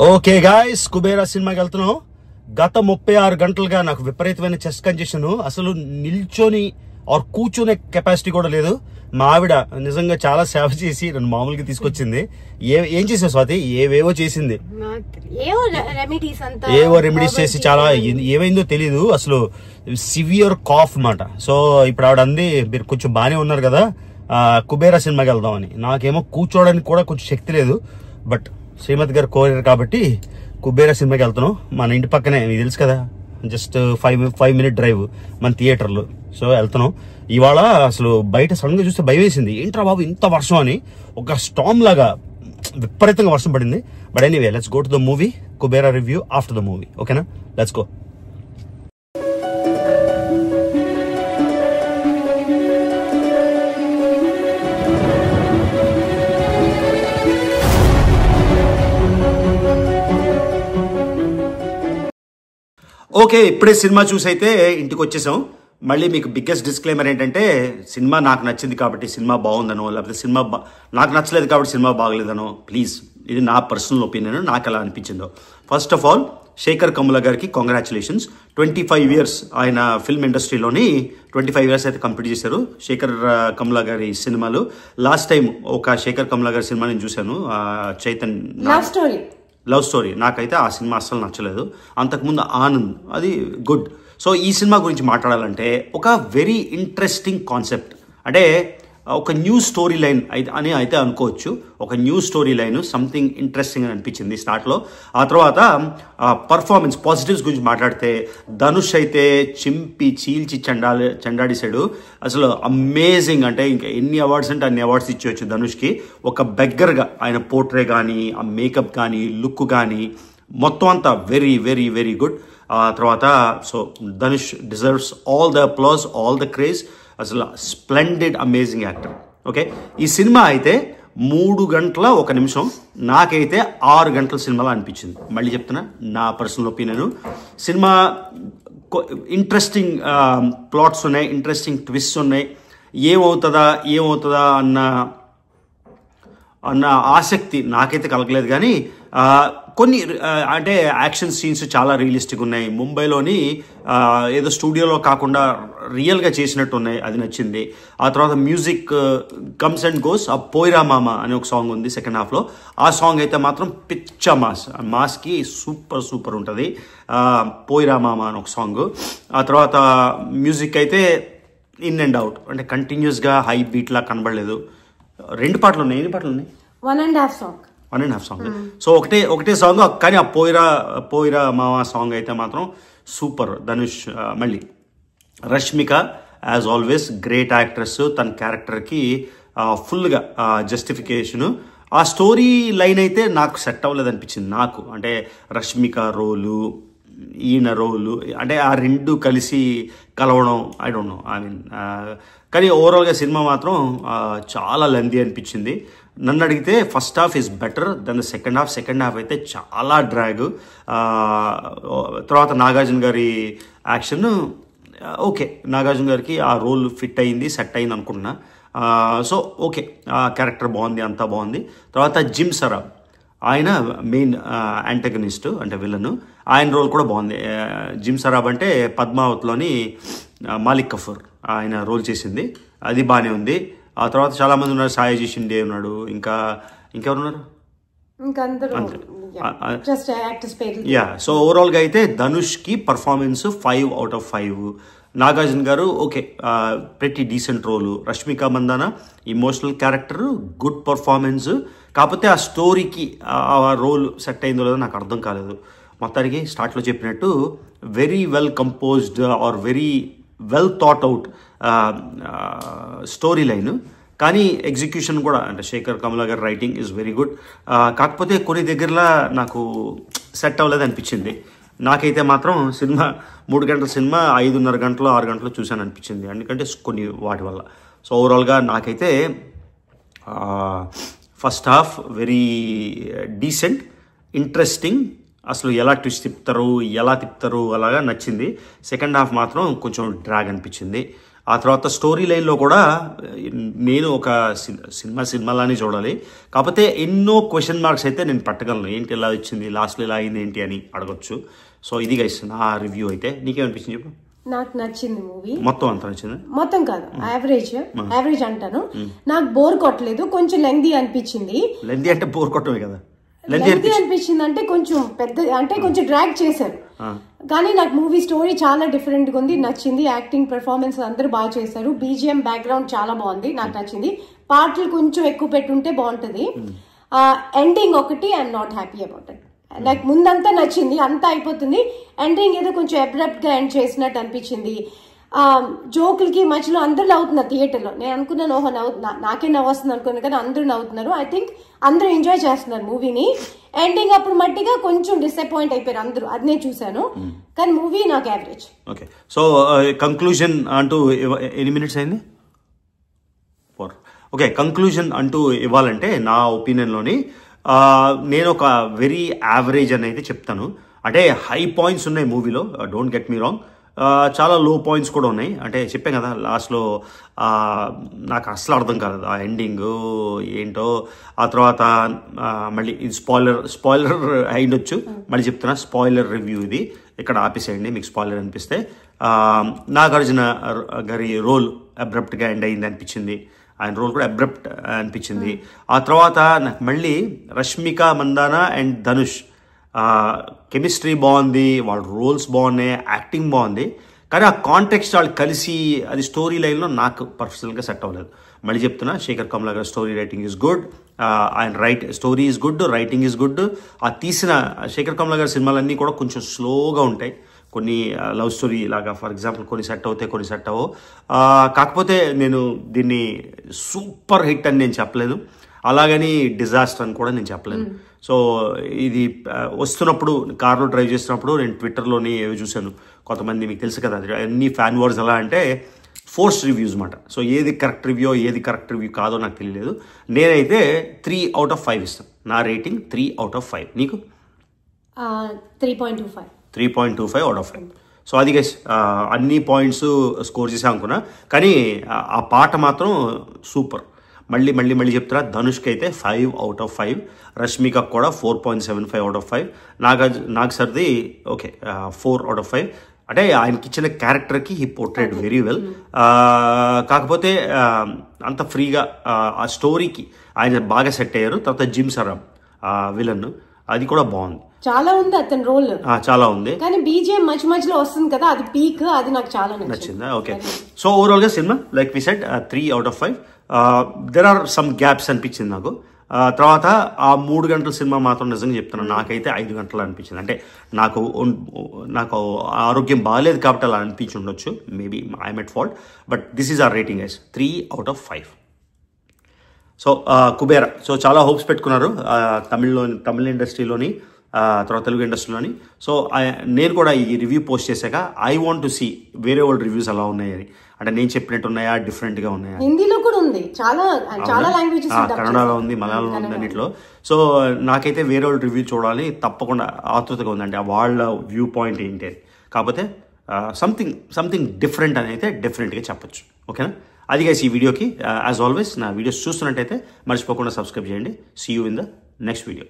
Okay guys, Kubera సినిమాకి వెళ్తున్నాం. గత 36 గంటలుగా నాకు విపరీతమైన చెస్ట్ కంజెషన్, అసలు నిల్చొని ఆర్ కూర్చునే కెపాసిటీ కూడా లేదు. మా ఆవిడ నిజంగా చాలా సేవ చేసి నన్ను మామూలుగా తీసుకొచ్చింది. ఏం చేసావు స్వాతి? ఏవేవో చేసింది, ఏవో రెమెడీస్ చేసి చాలా ఏమైందో తెలీదు. అసలు సివియర్ కాఫ్ మాట. సో ఇప్పుడు ఆవిడ అంది, మీరు కొంచెం బాగానే ఉన్నారు కదా, కుబేరా సినిమాకి వెళ్దామని. నాకేమో కూర్చోవడానికి కూడా కొంచెం శక్తి లేదు. బట్ శ్రీమతి గారు కోరారు కాబట్టి కుబేరా సినిమాకి వెళ్తున్నాం. మన ఇంటి పక్కనే, మీకు తెలుసు కదా, జస్ట్ 5 మినిట్ డ్రైవ్ మన థియేటర్లు. సో వెళ్తున్నాం. ఇవాళ అసలు బయట సడన్ గా చూస్తే భయం వేసింది. ఏంట్రా బాబు ఇంత వర్షం అని. ఒక స్టామ్ లాగా విపరీతంగా వర్షం పడింది. But anyway, let's go to the movie. Kubera review after the movie. ఓకేనా? Let's go. ఓకే, ఇప్పుడే సినిమా చూసి అయితే ఇంటికి వచ్చేసాం. మళ్ళీ మీకు బిగ్గెస్ట్ డిస్క్లైమర్ ఏంటంటే, సినిమా నాకు నచ్చింది కాబట్టి సినిమా బాగుందనో, లేకపోతే సినిమా నాకు నచ్చలేదు కాబట్టి సినిమా బాగలేదనో, ప్లీజ్, ఇది నా పర్సనల్ ఒపీనియన్, నాకు ఎలా అనిపించిందో. First of all, Shekhar Kammula గారికి కంగ్రాచులేషన్స్. 25 ఇయర్స్ ఆయన ఫిల్మ్ ఇండస్ట్రీలోని 25 ఇయర్స్ అయితే కంప్లీట్ చేశారు శేఖర్ కమ్ముల గారి సినిమాలు. లాస్ట్ టైం ఒక శేఖర్ కమ్ముల గారి సినిమా నేను చూశాను, చైతన్ లవ్ స్టోరీ. నాకైతే ఆ సినిమా అస్సలు నచ్చలేదు. అంతకుముందు ఆనంద్, అది గుడ్. సో ఈ సినిమా గురించి మాట్లాడాలంటే, ఒక వెరీ ఇంట్రెస్టింగ్ కాన్సెప్ట్, అంటే ఒక న్యూ స్టోరీ లైన్ అని అయితే అనుకోవచ్చు. ఒక new story line, something interesting అని అనిపించింది స్టార్ట్లో. ఆ తర్వాత పర్ఫార్మెన్స్ పాజిటివ్స్ గురించి మాట్లాడితే, ధనుష్ అయితే చింపి చీల్చి చెండాడిసాడు. అసలు అమేజింగ్. అంటే ఇంకా ఎన్ని అవార్డ్స్ అంటే అన్ని అవార్డ్స్ ఇచ్చేయచ్చు ధనుష్కి. ఒక బెగ్గర్గా ఆయన పోర్ట్రే కానీ, ఆ మేకప్ కానీ, లుక్ కానీ, మొత్తం అంతా వెరీ వెరీ వెరీ గుడ్. ఆ తర్వాత so Dhanush deserves all the applause, all the craze. అసలు స్ప్లెండెడ్, అమేజింగ్ యాక్టర్. ఓకే, ఈ సినిమా అయితే 3 గంటల 1 నిమిషం, నాకైతే 6 గంటల సినిమాలో అనిపించింది. మళ్ళీ చెప్తున్నా, నా personal opinion. Cinema interesting plots ఉన్నాయి, ఇంట్రెస్టింగ్ ట్విస్ట్ ఉన్నాయి. ఏమవుతుందా అన్న ఆసక్తి నాకైతే కలగలేదు. కానీ కొన్ని అంటే యాక్షన్ సీన్స్ చాలా రియలిస్టిక్ ఉన్నాయి. ముంబైలోని ఏదో స్టూడియోలో కాకుండా రియల్గా చేసినట్టు ఉన్నాయి, అది నచ్చింది. ఆ తర్వాత మ్యూజిక్ కమ్స్ అండ్ గోస్. ఆ పోయిరా మామ అనే ఒక సాంగ్ ఉంది సెకండ్ హాఫ్లో. ఆ సాంగ్ అయితే మాత్రం పిచ్చ మాస్కి సూపర్ ఉంటుంది. పోయిరా మామ అని ఒక సాంగ్. ఆ తర్వాత మ్యూజిక్ అయితే ఇన్ అండ్ అవుట్, అంటే కంటిన్యూస్గా హై బీట్లా కనబడలేదు. 2 పాటలు ఉన్నాయి. ఎన్ని పాటలు ఉన్నాయి? 1.5 సాంగ్. 1.5 సాంగ్. సో ఒకటే సాంగ్. కానీ ఆ పోయిరా మావా సాంగ్ అయితే మాత్రం సూపర్. ధనుష్, మళ్ళీ Rashmika as always great actress. తన క్యారెక్టర్కి ఫుల్గా జస్టిఫికేషను. ఆ స్టోరీ లైన్ అయితే నాకు సెట్ అవ్వలేదు అనిపించింది నాకు. అంటే రష్మిక రోలు, ఈయన రోలు, అంటే ఆ రెండు కలిసి కలవడం, I don't know, I mean. కానీ ఓవరాల్గా సినిమా మాత్రం చాలా లెంతీ అనిపించింది. నన్ను అడిగితే first half is better than the second half. Second half అయితే చాలా డ్రాగ్. తర్వాత నాగార్జున గారి యాక్షన్ ఓకే, నాగార్జున గారికి ఆ రోల్ ఫిట్ అయింది, సెట్ అయింది అనుకుంటున్నా. సో ఓకే, ఆ క్యారెక్టర్ బాగుంది, అంతా బాగుంది. తర్వాత జిమ్ సరాబ్, ఆయన మెయిన్ యాంటగనిస్ట్, అంటే విలను. ఆయన రోల్ కూడా బాగుంది. జిమ్ సరాబ్ అంటే పద్మావతిలోని మాలిక్ కఫూర్ ఆయన రోల్ చేసింది, అది బాగానే ఉంది. ఆ తర్వాత చాలామంది ఉన్నారు. సాయిజీ షిండే ఉన్నాడు, ఇంకెవరు ఉన్నారు? యా. సో ఓవరాల్గా అయితే ధనుష్కి performance 5 out of 5. Nagarjuna garu okay, ప్రతి decent role. Rashmika Mandanna emotional character, good performance. కాకపోతే ఆ స్టోరీకి ఆ రోల్ సెట్ అయిందో లేదో నాకు అర్థం కాలేదు. మొత్తానికి స్టార్ట్లో చెప్పినట్టు very well composed or very well thought out story line. కానీ ఎగ్జిక్యూషన్ కూడా, అంటే శేఖర్ కమ్ముల గారి రైటింగ్ ఈజ్ వెరీ గుడ్. కాకపోతే కొన్ని దగ్గరలా నాకు సెట్ అవ్వలేదు అనిపించింది. నాకైతే మాత్రం సినిమా 3 గంటల సినిమా 5.5 గంటలు 6 గంటలు చూశాను అనిపించింది, ఎందుకంటే కొన్ని వాటి వల్ల. సో ఓవరాల్గా నాకైతే first half very decent, interesting. అసలు ఎలా తిప్పుతారు అలాగా నచ్చింది. సెకండ్ హాఫ్ మాత్రం కొంచెం డ్రాగ్ అనిపించింది. ఆ తర్వాత స్టోరీ లైన్లో కూడా నేను ఒక సినిమాలానే చూడాలి, కాకపోతే ఎన్నో క్వశ్చన్ మార్క్స్ అయితే నేను పట్టగలను. ఏంటి ఇలా వచ్చింది, లాస్ట్లో ఇలా అయింది ఏంటి అని అడగొచ్చు. సో ఇది గైస్ నా రివ్యూ అయితే. నీకేమనిపించింది చెప్పు? నాకు నచ్చింది మూవీ. మొత్తం అంతా నచ్చింది? మొత్తం కాదు, యావరేజ్ అంటాను. నాకు బోర్ కొట్టలేదు, కొంచెం లెంగ్దీ అనిపించింది. లెంగ్దీ అంటే బోర్ కొట్టమే కదా, లెంగ్దీ అనిపించింది అంటే కొంచెం పెద్ద, అంటే కొంచెం డ్రాగ్ చేశారు. కానీ నాకు మూవీ స్టోరీ చాలా డిఫరెంట్ గా ఉంది, నచ్చింది. యాక్టింగ్, పెర్ఫార్మెన్స్ అందరూ బాగా చేశారు. బీజిఎం బ్యాక్గ్రౌండ్ చాలా బాగుంది, నాకు నచ్చింది. పాటలు కొంచెం ఎక్కువ పెట్టుంటే బాగుంటది. ఎండింగ్ ఒకటి I'm not happy about it. Like ముందంతా నచ్చింది, అంతా అయిపోతుంది, ఎండింగ్ ఏదో కొంచెం అబ్రప్ట్ గా ఎండ్ చేసినట్టు అనిపించింది. జోకులకి మధ్యలో అందరూ నవ్వుతున్నారు థియేటర్లో. నేను అనుకున్నాను ఓహో నాకే నవ్వుస్తుంది అనుకున్నాను, కానీ అందరూ నవ్వుతున్నారు. ఐ థింక్ అందరూ ఎంజాయ్ చేస్తున్నారు మూవీని. ఎండింగ్ అప్పుడు మట్టిగా కొంచెం డిసప్పాయింట్ అయిపోయారు అందరూ, అది నేను చూసాను. కానీ మూవీ నాకు యావరేజ్. ఓకే, సో కంక్లూజన్ అంటూ ఎన్ని మినిట్స్ అయింది? ఓకే, కంక్లూజన్ అంటూ ఇవ్వాలంటే నా ఒపీనియన్లోని నేను ఒక వెరీ యావరేజ్ అని అయితే చెప్తాను. అంటే హై పాయింట్స్ ఉన్నాయి మూవీలో, డోంట్ గెట్ మీ రాంగ్, చాలా లో పాయింట్స్ కూడా ఉన్నాయి. అంటే చెప్పాం కదా లాస్ట్లో నాకు అసలు అర్థం కాలేదు ఆ ఎండింగ్ ఏంటో. ఆ తర్వాత మళ్ళీ ఇది స్పాయిలర్ అయిండొచ్చు, మళ్ళీ చెప్తున్నా స్పాయిలర్ రివ్యూ ఇది, ఇక్కడ ఆపేసేయండి మీకు స్పాయిలర్ అనిపిస్తే. నాగార్జున గారి రోల్ అబ్రప్ట్గా ఎండ్ అయింది అనిపించింది, ఆయన రోల్ కూడా అబ్రప్ట్ అనిపించింది. ఆ తర్వాత నాకు మళ్ళీ రష్మిక మందాన అండ్ ధనుష్ కెమిస్ట్రీ బాగుంది, వాళ్ళ రోల్స్ బాగున్నాయి, యాక్టింగ్ బాగుంది. కానీ ఆ కాంటెక్స్ట్ వాళ్ళు కలిసి అది స్టోరీ లైన్లో నాకు పర్సనల్గా సెట్ అవ్వలేదు. మళ్ళీ చెప్తున్నా, శేఖర్ కమ్లా గారి స్టోరీ రైటింగ్ ఈజ్ గుడ్, ఆయన story is good, writing is good. ఆ తీసిన శేఖర్ కమ్లా గారి సినిమాలన్నీ కూడా కొంచెం స్లోగా ఉంటాయి, కొన్ని లవ్ స్టోరీ లాగా ఫర్ ఎగ్జాంపుల్ కొన్ని సెట్ అవుతాయి, కొన్ని సెట్ అవ్వవు. కాకపోతే నేను దీన్ని సూపర్ హిట్ అని నేను చెప్పలేదు, అలాగని డిజాస్టర్ అని కూడా నేను చెప్పలేను. సో ఇది వస్తున్నప్పుడు కార్లో డ్రైవ్ చేస్తున్నప్పుడు నేను ట్విట్టర్లోని ఏవి చూశాను, కొంతమంది మీకు తెలుసు కదా అన్ని ఫ్యాన్ వార్స్ ఎలా అంటే ఫోర్స్ రివ్యూస్ అన్నమాట. సో ఏది కరెక్ట్ రివ్యూ ఏది కరెక్ట్ రివ్యూ కాదో నాకు తెలియలేదు. నేనైతే 3 out of 5 ఇస్తాను, నా రేటింగ్ 3 out of 5. నీకు? 3.25 out of 5. సో అది గైస్ అన్ని పాయింట్స్ స్కోర్ చేసా అనుకున్నా, కానీ ఆ పాట మాత్రం సూపర్. మళ్ళీ చెప్తారా, ధనుష్కి అయితే 5 out of 5, రష్మికకు కూడా 4.75 out of 5, నాగ్ సర్ది ఓకే 4 out of 5. అంటే ఆయనకి ఇచ్చిన క్యారెక్టర్కి హీ పోర్ట్రేట్ వెరీ వెల్. కాకపోతే అంత ఫ్రీగా ఆ స్టోరీకి ఆయన బాగా సెట్ అయ్యారు. తర్వాత జిమ్ సరాబ్ విలన్, అది కూడా బాగుంది, చాలా ఉంది అతని రోల్, చాలా ఉంది. కానీ బీజిఎం మధ్యలో వస్తుంది కదా, అది పీక్, అది నాకు చాలా నచ్చిందా? ఓకే, సో ఓవరాల్ గా సినిమా like we said 3 out of 5. There are some gaps అనిపించింది నాకు. తర్వాత ఆ 3 గంటల సినిమా మాత్రం నిజంగా చెప్తున్నాను, నాకైతే 5 గంటలు అనిపించింది. అంటే నాకు ఆరోగ్యం బాగాలేదు కాబట్టి అలా అనిపించి ఉండొచ్చు, maybe I'm at fault, but this is our rating guys, 3 out of 5. So Kubera, so చాలా హోప్స్ పెట్టుకున్నారు తమిళ ఇండస్ట్రీలోని, తర్వాత తెలుగు ఇండస్ట్రీలోని. సో నేను కూడా ఈ రివ్యూ పోస్ట్ చేశాక ఐ వాంట్ టు సీ వేరే వాళ్ళ రివ్యూస్ ఎలా ఉన్నాయని. అంటే నేను చెప్పినట్టు ఉన్నాయా, డిఫరెంట్గా ఉన్నాయా? హిందీలో కూడా ఉంది, చాలా లాంగ్వేజెస్, కన్నడలో ఉంది, మలయాళంలో ఉంది, అన్నిట్లో. సో నాకైతే వేరే వాళ్ళ రివ్యూ చూడాలి తప్పకుండా ఆతృతగా ఉందండి, వాళ్ళ వ్యూ పాయింట్ ఏంటి అని. కాకపోతే సంథింగ్ డిఫరెంట్ అని అయితే డెఫినెట్గా చెప్పొచ్చు. ఓకేనా? అది గైస్ ఈ వీడియోకి. యాజ్ ఆల్వేస్ నా వీడియోస్ చూస్తున్నట్టయితే మర్చిపోకుండా సబ్స్క్రైబ్ చేయండి. See you in the next video.